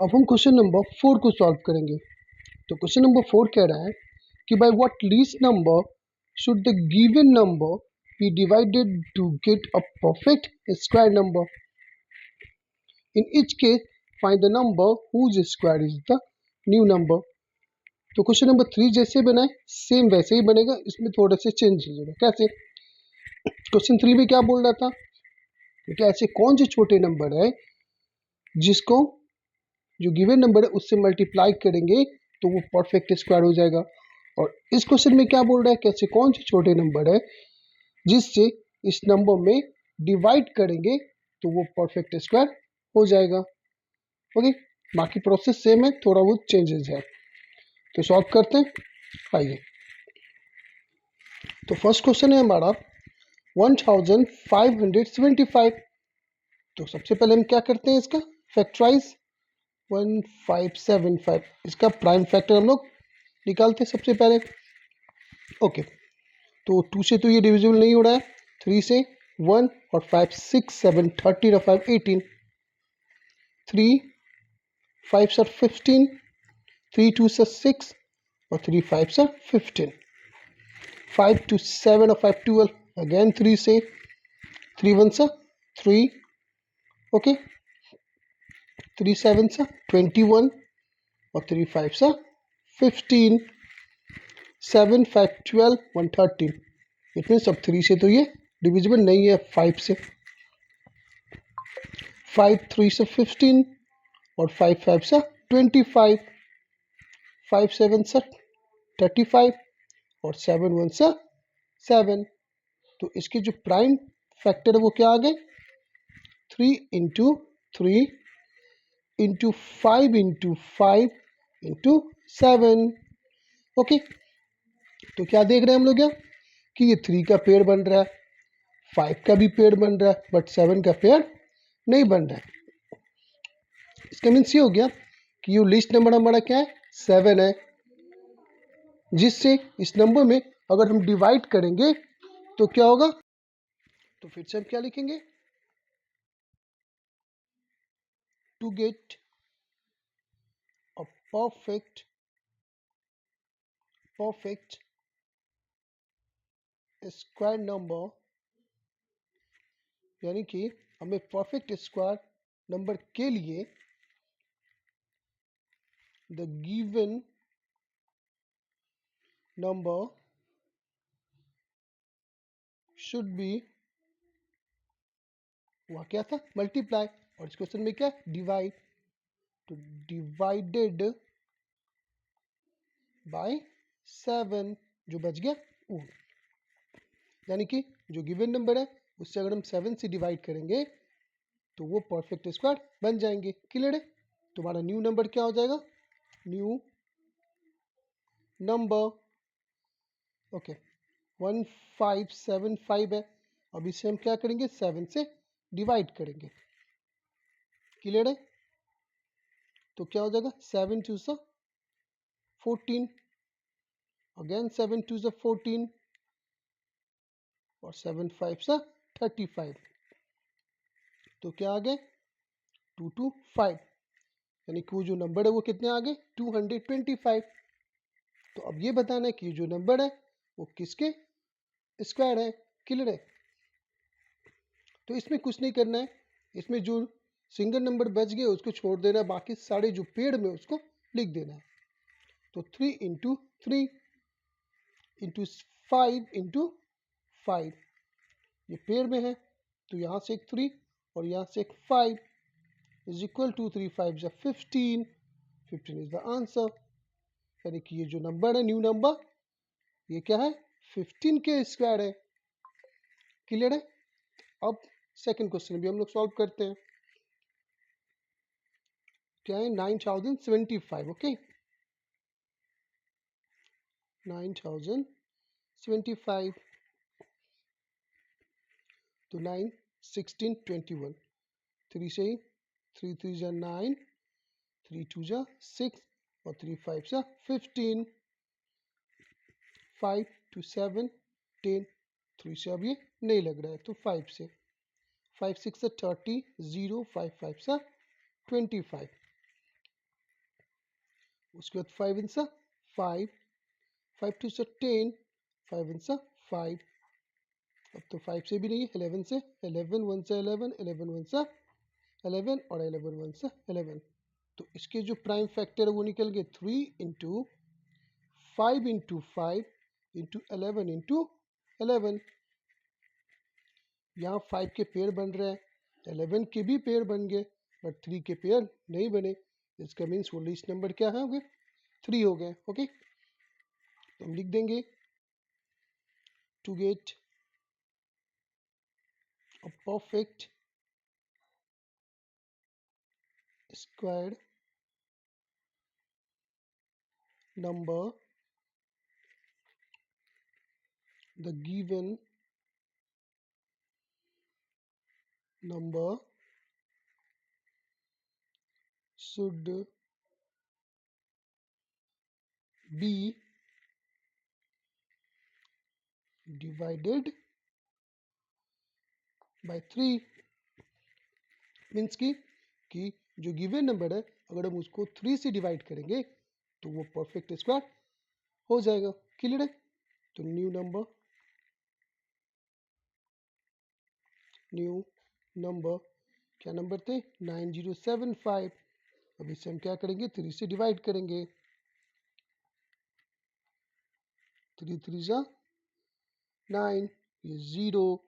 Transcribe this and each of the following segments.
अब हम question number 4 को सॉल्व करेंगे। तो क्वेश्चन नंबर 4 कह रहा है कि by what least number should the given number be divided to get a perfect square number. In each case find the number whose square is the new number. तो question number 3 जैसे बनाए same वैसे ही बनेगा, इसमें थोड़े से changes होगा। कैसे? क्वेश्चन 3 में क्या बोल रहा था कि ऐसे कौन से छोटे नंबर है जिसको जो गिवन नंबर है उससे मल्टीप्लाई करेंगे तो वो परफेक्ट स्क्वायर हो जाएगा। और इस क्वेश्चन में क्या बोल रहा है कि ऐसे कौन से छोटे नंबर है जिससे इस नंबर में डिवाइड करेंगे तो वो परफेक्ट स्क्वायर हो जाएगा। ओके, बाकी प्रोसेस सेम है, थोड़ा बहुत चेंजेस है। तो सॉल्व करते हैं, आइए। तो फर्स्ट क्वेश्चन है हमारा 1575। तो सबसे पहले हम क्या करते हैं, इसका फैक्टराइज 1575, इसका प्राइम फैक्टर हम लोग निकालते हैं सबसे पहले। ओके, तो 2 से तो ये डिविजिबल नहीं हो रहा है, 3 से 1 और 5 6 7 13 और 5 18, 3 5 are 15, 3 2 are 6 और 3 5 are 15, 5 to 7 और 5 12, again 3 से 3 1 are 3, ओके, 3 7 are 21 और 3 5 are 15, 7 5 12 1 13। इट मीन्स अब 3 से तो ये डिविजिबल नहीं है, 5 से, 5 3 से 15 और 5 5 से 25, 5 7 से 35 और 7 1 से 7। तो इसके जो प्राइम फैक्टर है वो क्या आ गए, 3 into 3 into 5 into 5 into 7। Okay, तो क्या देख रहे हैं हम लोग यहाँ कि ये 3 का पेड़ बन रहा है, 5 का भी पेड़ बन रहा है, बट 7 का पेड़ नहीं बन रहा है। इसका मीन्स ये हो गया कि ये लिस्ट नंबर हमारा क्या है, 7 है, जिससे इस नंबर में अगर हम डिवाइड करेंगे तो क्या होगा। तो फिर से हम क्या लिखेंगे, to get a perfect square number, यानी कि हमें परफेक्ट स्क्वायर नंबर के लिए the given number should be, वहाँ क्या था, मल्टीप्लाई, और इस क्वेश्चन में क्या, डिवाइड। तो डिवाइडेड बाय 7, जो बच गया वो, यानी कि जो गिवन नंबर है उससे अगर हम 7 से डिवाइड करेंगे तो वो परफेक्ट स्क्वायर बन जाएंगे। क्लियर है? तुम्हारा न्यू नंबर क्या हो जाएगा, न्यू नंबर, ओके, 1575 है। अब इसे हम क्या करेंगे, 7 से डिवाइड करेंगे। क्लियर है? तो क्या हो जाएगा, 7 2 से 14, अगेन 7 2 से 14 और 7 5 से 35। तो क्या आ गए, 2 2 5, यानी कि वो जो नंबर है वो कितने आ गए, 225। तो अब ये बताना है कि जो नंबर है वो किसके स्क्वायर है। क्लियर है? तो इसमें कुछ नहीं करना है, इसमें जो सिंगल नंबर बच गए उसको छोड़ देना है, बाकी सारे जो पेड़ में उसको लिख देना है। तो 3 इंटू 3 इंटू 5 इंटू 5, ये पेड़ में है तो यहाँ से एक 3 और यहाँ से एक 5 इज इक्वल टू 3 5 जा 15, 15 इज द आंसर। यानी कि ये जो नंबर है, न्यू नंबर, ये क्या है, 15 के स्क्वायर है। क्लियर है? अब सेकंड क्वेश्चन भी हम लोग सॉल्व करते हैं। क्या है, 9075, ओके, 9075, तो 9 16 21, 3 से 3 3 जा 9, 3 2 जा 6 और 3 5 जा 15, 5 to 7 10, 3 से अब ये नहीं लग रहा है तो 5 से, 5 6 से 30, 0 5 5 से 25। उसके बाद 5 इन सा 5, 5 टू सा 10, 5 इन सा 5, अब तो 5 से भी नहीं है, 11 से, 11 1 से 11, 11 1 सा 11 और 11 1 सा 11, तो इसके जो प्राइम फैक्टर है वो निकल गए 3 इंटू 5 इंटू 5 इंटू 11 इंटू 11। यहाँ 5 के पेयर बन रहे हैं, 11 के भी पेयर बन गए, बट 3 के पेयर नहीं बने। इसका मीन्स वो लीस्ट नंबर क्या है, हो गए 3 हो गए। ओके, तो हम लिख देंगे to get a perfect squared number, the given number should be divided by 3। Means कि जो गिवन नंबर है अगर हम उसको 3 से डिवाइड करेंगे तो वो परफेक्ट स्क्वायर हो जाएगा। क्लियर है? तो न्यू नंबर क्या नंबर थे 9075। अब इसे हम क्या करेंगे 3 से डिवाइड करेंगे, 3 3 जा 9, ये 0,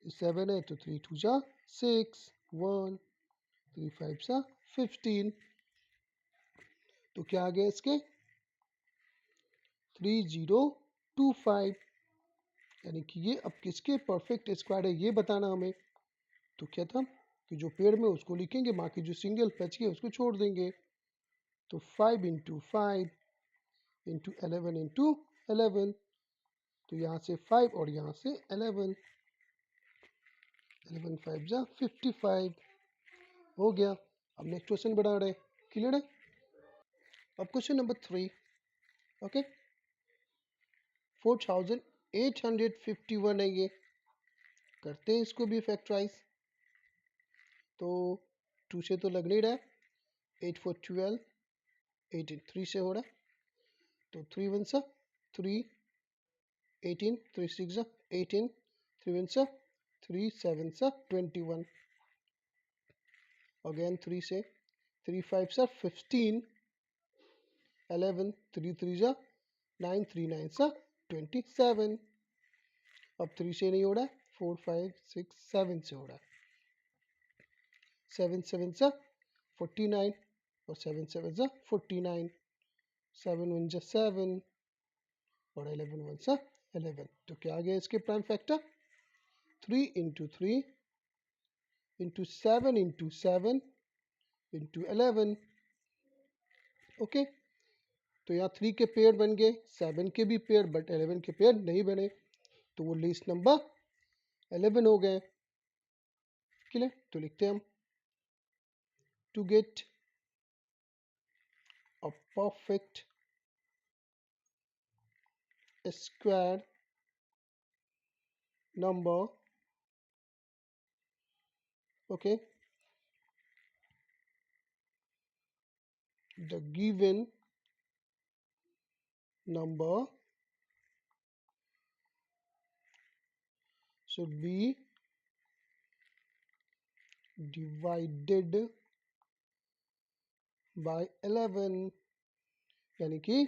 7 है तो 3 2 जा 6, 1 3 5 सा 15, तो क्या आ गया इसके 3025, यानी कि ये अब किसके परफेक्ट स्क्वायर है ये बताना हमें। तो क्या था कि जो पेड़ में उसको लिखेंगे, बाकी जो सिंगल बच गए उसको छोड़ देंगे। तो 5 इंटू 5 इंटू 11 इंटू 11, तो यहाँ से 5 और यहाँ से 11, 11 5 जा 55 हो गया। अब नेक्स्ट क्वेश्चन बढ़ा रहे। क्लियर है? अब क्वेश्चन नंबर 3। ओके, 4851 है ये, करते हैं इसको भी फैक्टराइज। तो 2 से तो लग नहीं रहा है, 8 4 12, 18 3 से हो रहा है, तो 3 1 सा 3, 18 3 6 सा 18, 3 1 सा 3 7 सा 21, अगेन 3 से 3 5 सा 15, 11 3 3 सा 9, 3 9 सा 27, अब 3 से नहीं हो रहा है, 4 5 6 7 से हो रहा है, 7 7 सा 49 और 7 7 सा 49, 7 1 जा 7 और 11 1 सा 11, तो क्या आ गया इसके prime factor 3 into 3 into 7 into 7 into 11। Okay, तो यहाँ 3 के पेयर बन गए, 7 के भी पेयर, बट 11 के पेयर नहीं बने, तो वो लीस्ट नंबर 11 हो गए। क्लियर? तो लिखते हैं हम to get a perfect square number, okay, the given number should be divided by 11, यानी कि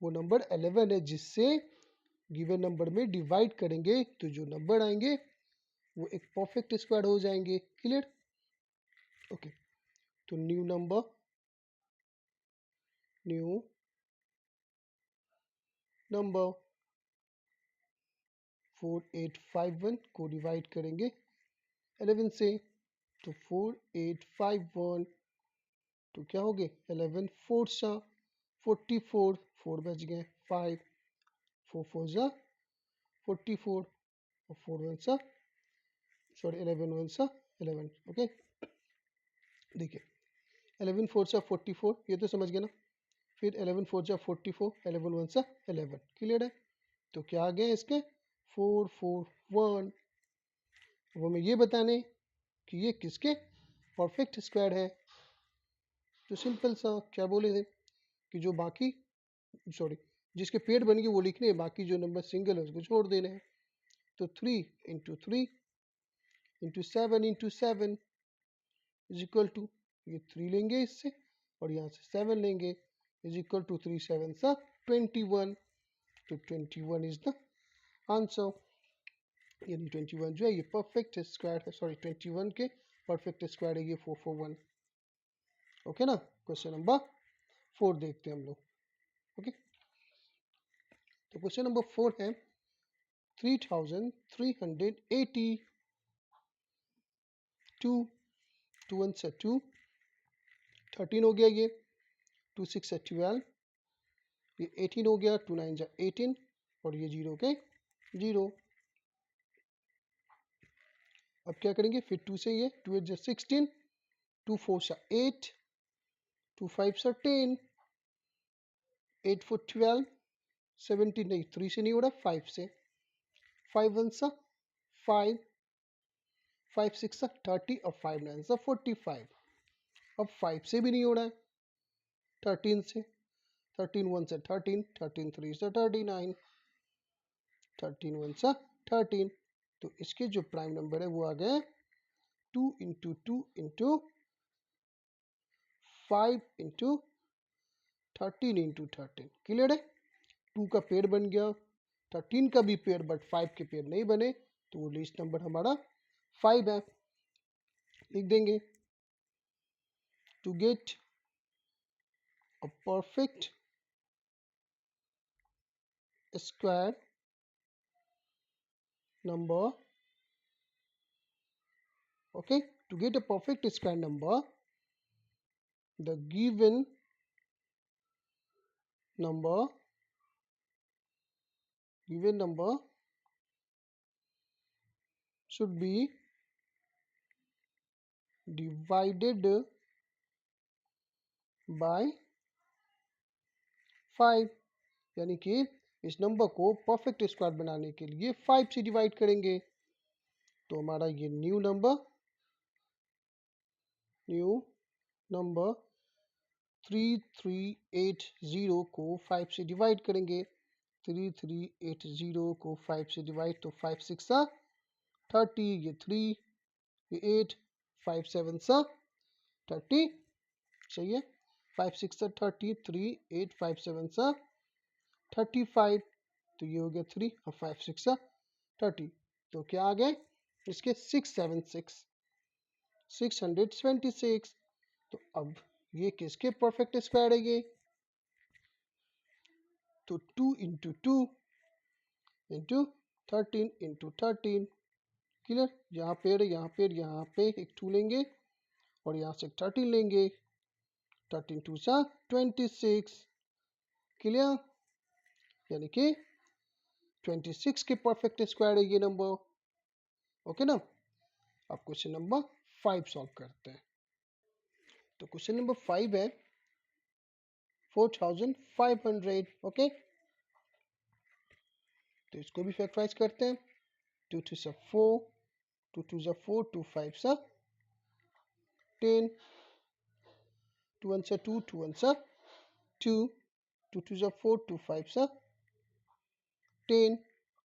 वो नंबर 11 है जिससे गिवन नंबर में डिवाइड करेंगे तो जो नंबर आएंगे वो एक परफेक्ट स्क्वायर हो जाएंगे। क्लियर? ओके, तो न्यू नंबर 4851 को डिवाइड करेंगे 11 से, तो 4851, तो क्या हो गए 11 4 सा 44, 4 बच गए 5, 4 4 सा 44 और 4 1 सा सॉरी 11 1 सा 11। ओके, देखिए 11 4 सा 44, ये तो समझ गए ना, फिर 11 4 सा 44, 11 1 सा 11। क्लियर है? तो क्या आ गए इसके 4 4 1, वो हमें ये बताने कि ये किसके परफेक्ट स्क्वायर है। तो सिंपल सा क्या बोले थे कि जो बाकी सॉरी जिसके पेड़ बन गए वो लिखने हैं, बाकी जो नंबर सिंगल है उसको छोड़ देने हैं। तो 3 इंटू 7 इज इक्वल टू, ये 3 लेंगे इससे और यहाँ से 7 लेंगे, इज इक्वल टू 3 7 सा 21। तो 21 इज द आंसर, यानी 21 जो है ये परफेक्ट स्क्वायर है, सॉरी 21 के परफेक्ट स्क्वायर है ये 441। ओके ना। क्वेश्चन नंबर 4 देखते हैं हम लोग। ओके, तो क्वेश्चन नंबर 4 है 3380, 2 2 1 से 2, 13 हो गया ये, 2 6 से 12, ये 18 हो गया, 2 9 जा 18 और ये 0 के 0। अब क्या करेंगे, फिर 2 से ये 2 8 जा 16, 2 4 सा 8, 2 5 सा 10, 8 4 12, 17 नहीं 3 से नहीं हो रहा, 5 से, 5 1 सा 5, 5 6 सा 30 और 5 9 सा 45। अब 5 से भी नहीं हो रहा है, 13 से, 13 1 से 13, 13 3 से 39, 13 1 सा 13। तो इसके जो प्राइम नंबर है वो आ गए 2 into 2 into 5 into 13 into 13। Clear है। 2 का पेड़ बन गया, 13 का भी पेड़, बट 5 के पेड़ नहीं बने, तो वो लीस्ट नंबर हमारा 5 है। लिख देंगे to get a perfect square number, okay, to get a perfect square number, the given number should be divided by 5, यानी कि इस नंबर को परफेक्ट स्क्वायर बनाने के लिए 5 से डिवाइड करेंगे। तो हमारा ये न्यू नंबर 3380 को 5 से डिवाइड करेंगे। 3380 को 5 से डिवाइड, तो 5 6 30, ये 3, ये 8, 5 7 30, सही है। 5 6 30, 3 8 5 7 35, तो ये हो गया 3 और 5 6 30, तो क्या आ गए इसके 676, 626। तो अब ये किसके परफेक्ट स्क्वायर है ये, तो 2 इंटू 2 इंटू 13 इंटू 13। क्लियर, यहाँ पे यहाँ पे एक 2 लेंगे और यहाँ से 13 लेंगे, 13 2 सा 26। क्लियर, यानी कि 26 के परफेक्ट स्क्वायर है ये नंबर। ओके ना। अब क्वेश्चन नंबर 5 सॉल्व करते हैं। तो क्वेश्चन नंबर 5 है 4500। ओके, तो इसको भी फैक्टराइज करते हैं। 2 2 सा 4, 2 2 सा 4, 2 5 सा 10, 2 1 सा 2, 2 1 सा 2, 2 2 सा 4, 2 5 सा 10।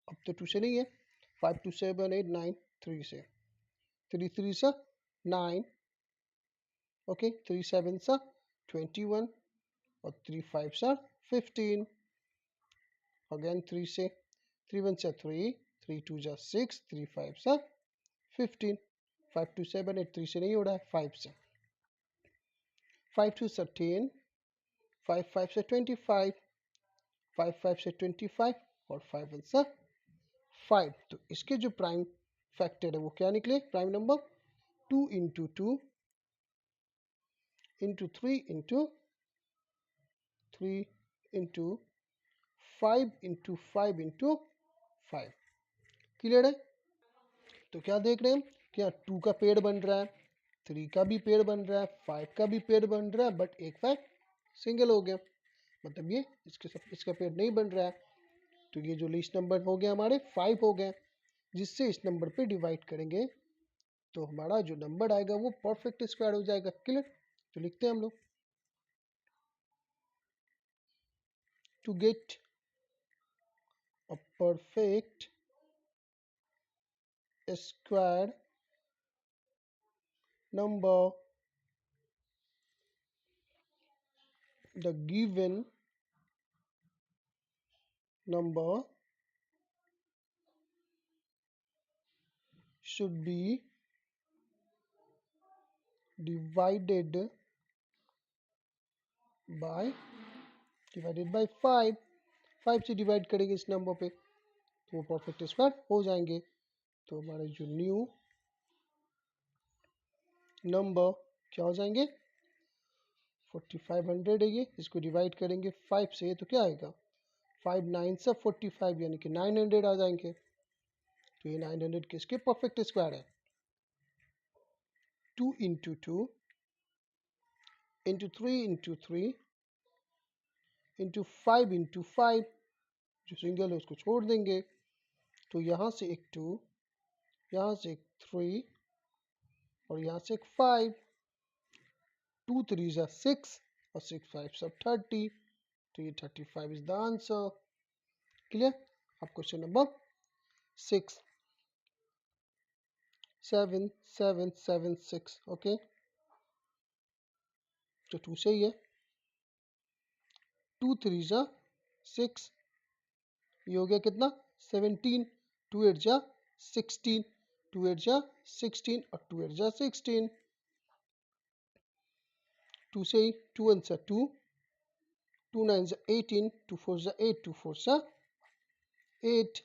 अब तो 2 से नहीं है, 5 2 7 8 9, 3 से, 3 3 सा 9, ओके, 3 7 सा 21 और 3 5 सा 15। अगेन 3 से, 3 1 सा 3, 3 2 सा 6, 3 5 सा 15, 5 2 7 8, 3 से नहीं हो रहा है, 5 से, 5 2 सा 10, 5 5 से 25, 5 5 से 25 और 5 1 सा 5। तो इसके जो प्राइम फैक्टर है वो क्या निकले, prime number 2 into 2 into 3 into 3 into 5 into 5 into 5। Clear है। तो क्या देख रहे हैं, क्या 2 का पेड़ बन रहा है, 3 का भी पेड़ बन रहा है, 5 का भी पेड़ बन रहा है, बट एक 5 सिंगल हो गया, मतलब ये इसका पेड़ नहीं बन रहा है। तो ये जो लीस्ट नंबर हो गया हमारे 5 हो गए, जिससे इस नंबर पे डिवाइड करेंगे तो हमारा जो नंबर आएगा वो परफेक्ट स्क्वायर हो जाएगा। क्लियर, तो लिखते हैं हम लोग to get a perfect square number, the given number should be divided by 5। 5 से डिवाइड करेंगे इस नंबर पे तो वो परफेक्ट स्क्वायर हो जाएंगे। तो हमारे जो न्यू नंबर क्या हो जाएंगे 4500 है ये। इसको डिवाइड करेंगे 5 से तो क्या आएगा 5 9 से 45 यानी कि 900 आ जाएंगे। तो ये 900 किसके परफेक्ट स्क्वायर है 2 into 2 into 3 into 3 into 5 into 5 जो सिंगल है उसको छोड़ देंगे। तो यहाँ से एक 2 यहाँ से एक 3 और यहाँ से एक 5 2 3 जा 6 और 6 5 सब 30। तो ये 35 इज द आंसर। क्लियर। अब क्वेश्चन नंबर 6 7 7 7 6 ओके। तो 2 से ही है 2 3 जा 6 ये हो गया कितना 17 2 8 जा 16 2 8 जा 16 और 2 8 जा 16 2 से ही 2 1 जा 2 2 9 जा 18 2 4 जा 8 2 4 जा 8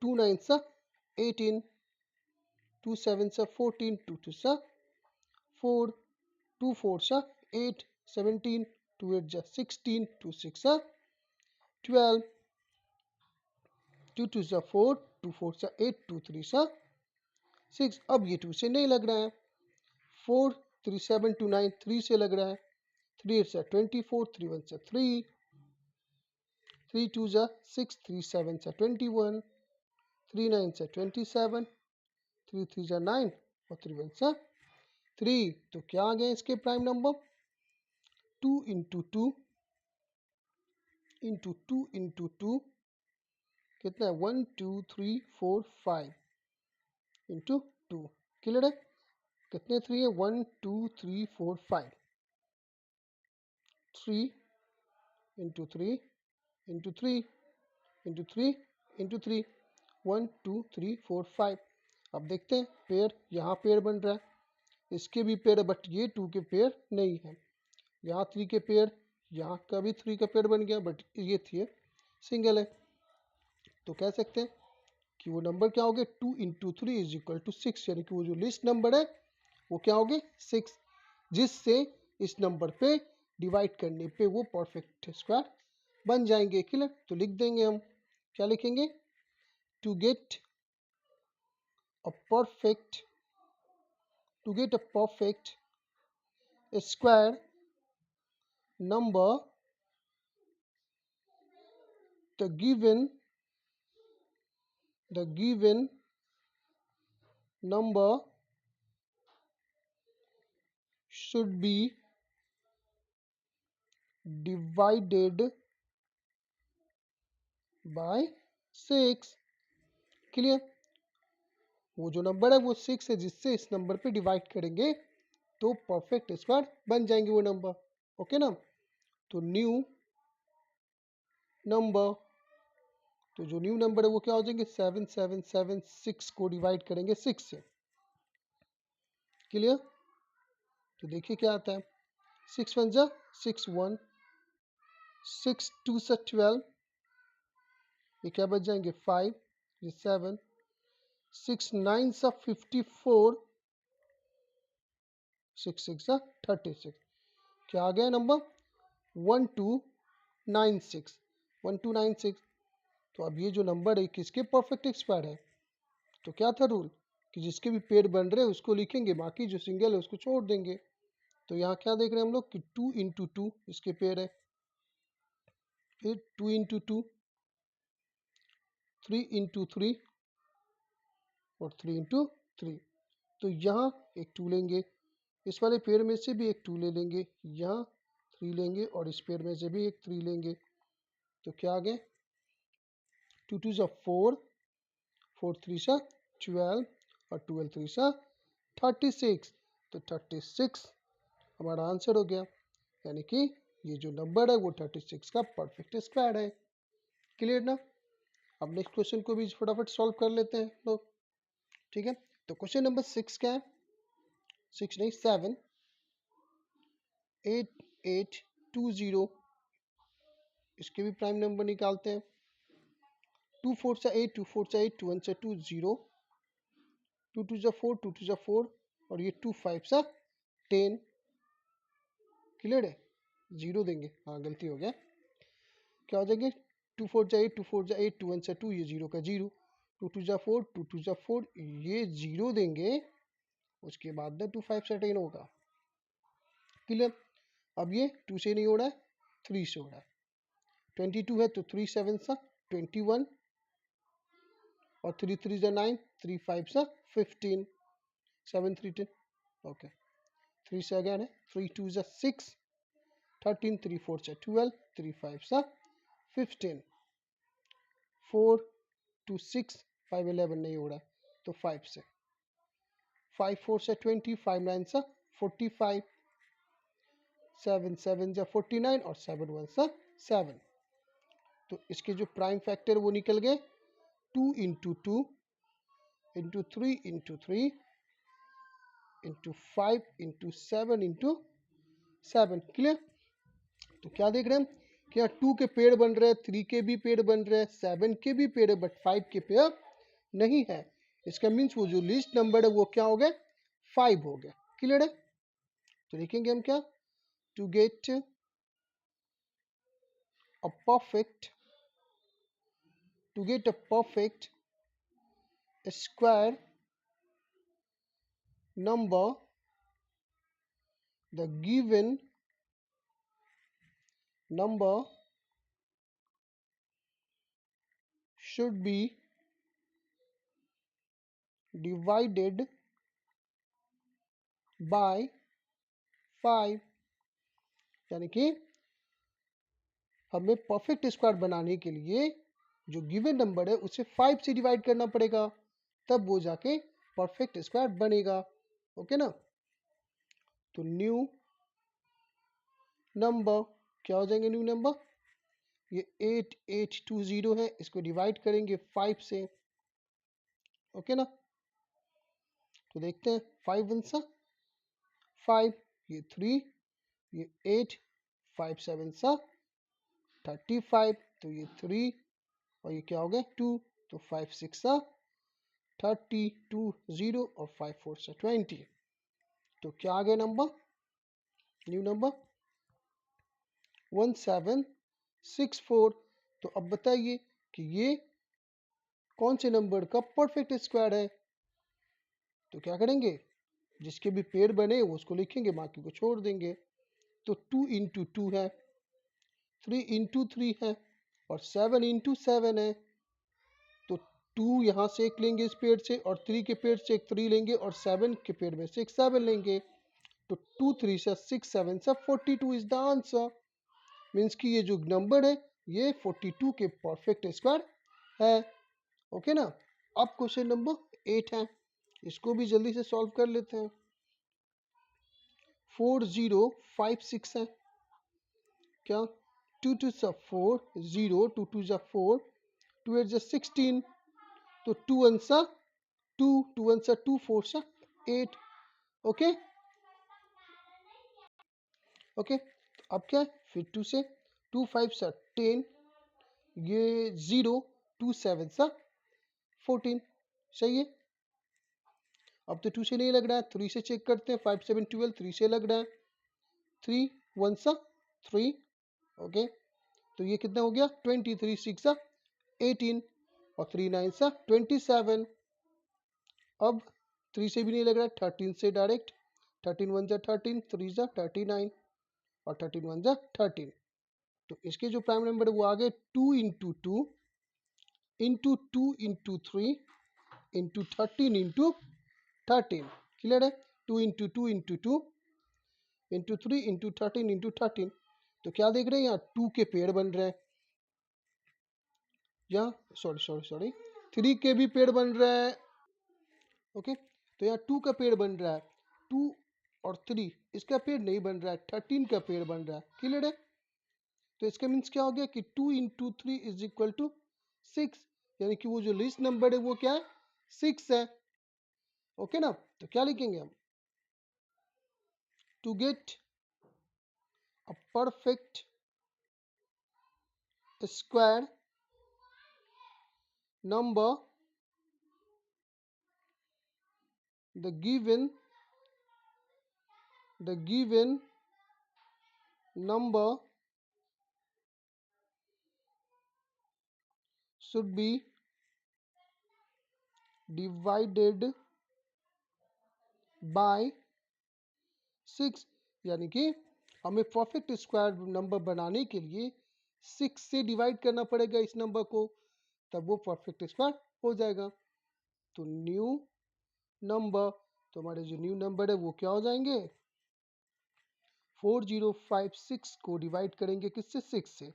2 9 जा 18 2 7 जा 14 2 2 जा 4 2 4 जा 8 17 2 8 जा 16 2 6 जा 12 2 2 जा 4 2 4 जा 8 2 3 जा 6। अब ये 2 से नहीं लग रहा है 4 3 7 2 9 3 से लग रहा है 3 8 जा 24 3 1 जा 3 3 2 जा 6 3 7 जा 21 3 9 जा 27 3 3 जा 9 और 3 1 जा 3। तो क्या आ गया इसके prime number 2 into 2 into 2 into 2 कितना है 1 2 3 4 5 इंटू 2। क्लियर है। कितने 3 है 1 2 3 4 5 3 इंटू 3 इंटू 3 इंटू 3 इंटू 3 1 2 3 4 5। अब देखते हैं पेयर यहाँ पेयर बन रहा है इसके भी पेयर है बट ये 2 के पेयर नहीं है। यहाँ 3 के पेयर यहाँ का भी 3 का पेयर बन गया बट ये 3 सिंगल है। तो कह सकते हैं कि वो नंबर क्या हो गया 2 इंटू 3 इज इक्वल टू 6 यानी कि वो जो लिस्ट नंबर है वो क्या हो गए 6 जिससे इस नंबर पे डिवाइड करने पे वो परफेक्ट स्क्वायर बन जाएंगे। क्लियर। तो लिख देंगे हम क्या लिखेंगे to get a perfect square number the given number should be divided by 6। Clear. वो जो नंबर है वो 6 है जिससे इस नंबर पे डिवाइड करेंगे तो परफेक्ट स्क्वायर बन जाएंगे वो नंबर। ओके ना। तो न्यू नंबर तो जो न्यू नंबर है वो क्या हो जाएंगे 7 7 7 6 को डिवाइड करेंगे 6 से। क्लियर। तो देखिए क्या आता है 6 1 जा 6 1 6 2 से 12 ये क्या बच जाएंगे 5 ये 7 6 9 से 54 6 6 से 36 क्या आ गया नंबर 1296 1296। तो अब ये जो नंबर है किसके परफेक्ट स्क्वायर है तो क्या था रूल कि जिसके भी पेयर बन रहे हैं उसको लिखेंगे बाकी जो सिंगल है उसको छोड़ देंगे। तो यहाँ क्या देख रहे हैं हम लोग कि 2 इंटू 2 इसके पेयर है फिर 2 इंटू 2 3 इंटू 3 और 3 इंटू 3। तो यहाँ एक 2 लेंगे इस वाले पेयर में से भी एक 2 ले लेंगे यहाँ 3 लेंगे और इस पेयर में से भी एक 3 लेंगे, तो क्या आ गया, 2 2 ज़ा 4, 4 3 सा 12 और 12 3 सा 36, तो 36 हमारा आंसर हो गया। यानी कि ये जो नंबर है वो 36 का परफेक्ट स्क्वायर है। क्लियर ना? अब नेक्स्ट क्वेश्चन को भी फटाफट सॉल्व कर लेते हैं लोग। ठीक है, तो क्वेश्चन नंबर 6 क्या है, 6 नहीं 7, 8 8 2 0, इसके भी प्राइम नंबर निकालते हैं। 2 4 सा 8, 2 4 सा 8, 2 1 सा 2 0, 2 2 सा 4, 2 2 सा 4 और ये 2 5 सा 10। क्लियर है, 0 देंगे, हाँ गलती हो गया, क्या हो जाएंगे, 2 4 जा 8, 2 4 जा 8, 2 1 सा 2, ये 0 का 0, 2 2 जा 4, 2 2 जा 4, ये 0 देंगे, उसके बाद ना 2 5 सा 10 होगा। क्लियर? अब ये 2 से नहीं हो रहा है, 3 से हो रहा है। 22 है तो 3 7 सा 21 और 3 3 सा 9, 3 5 सा 15, 7 3 10, ओके। 3 से अगेन है, 3 2 सा 6, 13, 3 4 सा 12, 3 5 सा 15, 4 2 6, 5 11 नहीं हो रहा है तो 5 से, 5 4 से 20, 5 9 सा 45, 7 7 सा 49 और 7 1 सा 7। तो इसके जो प्राइम फैक्टर वो निकल गए, 2 into 2 into 3 into 3 into 5 into 7 into 7। Clear? तो क्या देख रहे हैं हम कि यहाँ 2 के पेड़ बन रहे हैं, 3 के भी पेड़ बन रहे हैं, 7 के भी पेड़ है, बट 5 के पेड़ नहीं है। इसका मीन्स वो जो लिस्ट नंबर है वो क्या हो गया, 5 हो गया। क्लियर है? तो लिखेंगे हम क्या, to get a perfect, to get a perfect square number, the given number should be divided by 5। यानी कि हमें परफेक्ट स्क्वायर बनाने के लिए जो गिवन नंबर है उसे 5 से डिवाइड करना पड़ेगा, तब वो जाके परफेक्ट स्क्वायर बनेगा। ओके ना? तो न्यू नंबर क्या हो जाएंगे, न्यू नंबर ये 8 8 2 0 है, इसको डिवाइड करेंगे 5 से। ओके ना? तो देखते हैं, 5 1 सा 5, ये 3, ये 8, 5 7 सा 35, तो ये 3 और ये क्या हो गया 2, तो 5 6 सा 30, 2 0 और 5 4 सा 20। तो क्या आ गया नंबर, न्यू नंबर 1764। तो अब बताइए कि ये कौन से नंबर का परफेक्ट स्क्वायर है। तो क्या करेंगे, जिसके भी पेड़ बने उसको लिखेंगे, बाकी को छोड़ देंगे। तो 2 इंटू 2 है, 3 इंटू 3 है और 7 इंटू 7 है। तो 2 यहाँ से एक लेंगे इस पेड़ से और 3 के पेड़ से एक 3 लेंगे और 7 के पेड़ में से एक 7 लेंगे। तो 2 3 से 6 7 से 42 इज द आंसर। मीन्स कि ये जो नंबर है ये 42 के परफेक्ट स्क्वायर है। ओके ना? अब क्वेश्चन नंबर 8 है, इसको भी जल्दी से सॉल्व कर लेते हैं। 4056 है, क्या 2 2 सा 4 0, 2 2 सा 4, 2 8 सा 16, तो 2 1 सा 2, 2 1 सा 2, 4 सा 8। ओके ओके, अब क्या है, फिर 2 से 2 5 सा 10, ये 0, 2 7 सा 14। सही है। अब तो 2 से नहीं लग रहा है, 3 से चेक करते हैं, 5 7 12, 3 से लग रहा है, 3 1 सा 3। ओके, तो ये कितना हो गया, 23 6 सा 18 और 3 9 सा 27। अब 3 से भी नहीं लग रहा है, 13 से डायरेक्ट, 13 1 सा 13, 3 सा 39 और 13 1 सा 13। तो इसके जो प्राइम नंबर है वो आ गए 2 into 2 into 2 into 3 into 13 into 13। Clear है? 2 into 2 into 2 into 3 into 13 into 13। तो क्या देख रहे हैं यहाँ 2 के पेड़ बन रहे हैं, यहाँ सॉरी 3 के भी पेड़ बन रहा है। ओके, तो यहाँ 2 का पेड़ बन रहा है, 2 और 3 इसका पेड़ नहीं बन रहा है, 13 का पेड़ बन रहा है। क्लियर है? तो इसका मीन्स क्या हो गया कि 2 इंटू 3 इज इक्वल टू 6, यानी कि वो जो लीस्ट नंबर है वो क्या है, 6 है। ओके ना, तो क्या लिखेंगे हम, to get a perfect square number, the given number should be divided by 6, यानी कि हमें परफेक्ट स्क्वायर नंबर बनाने के लिए 6 से डिवाइड करना पड़ेगा इस नंबर को, तब वो परफेक्ट स्क्वायर हो जाएगा। तो न्यू नंबर, तो हमारे जो न्यू नंबर है वो क्या हो जाएंगे, 4056 को डिवाइड करेंगे किससे, 6 से,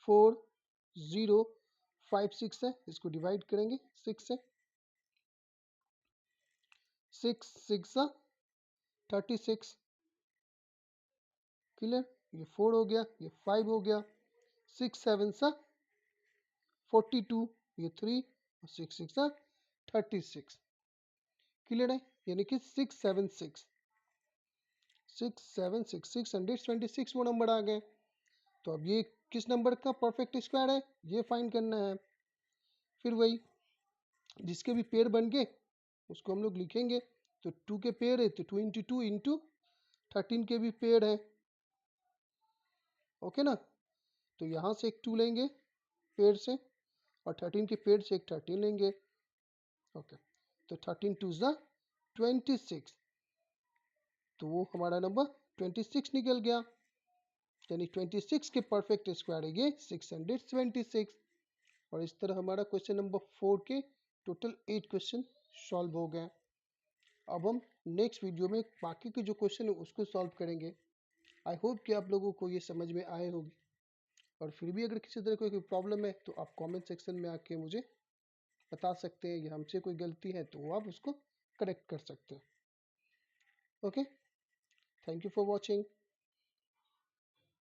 4056 है, इसको डिवाइड करेंगे 6 से, 6 6 36। क्लियर? ये 4 हो गया, ये 5 हो गया, 6 7 42, ये 3 और 6 6 36। क्लियर है? यानी कि 676 626 वो नंबर आ गए। तो अब ये किस नंबर का परफेक्ट स्क्वायर है, ये फाइंड करना है। फिर वही जिसके भी पेड़ बन गए उसको हम लोग लिखेंगे। तो 2 के पेड़ है तो 2 इंटू 2 इंटू 13 के भी पेड़ है। ओके ना, तो यहाँ से एक 2 लेंगे पेड़ से और 13 के पेड़ से एक 13 लेंगे। ओके, तो 13 2 26, तो वो हमारा नंबर 26 निकल गया, यानी 26 के परफेक्ट स्क्वायर है ये 626। और इस तरह हमारा क्वेश्चन नंबर 4 के टोटल 8 क्वेश्चन सॉल्व हो गए। अब हम नेक्स्ट वीडियो में बाकी के जो क्वेश्चन है उसको सॉल्व करेंगे। आई होप कि आप लोगों को ये समझ में आए होगी, और फिर भी अगर किसी तरह कोई प्रॉब्लम है तो आप कमेंट सेक्शन में आके मुझे बता सकते हैं, या हमसे कोई गलती है तो आप उसको करेक्ट कर सकते हैं। Okay, thank you for watching.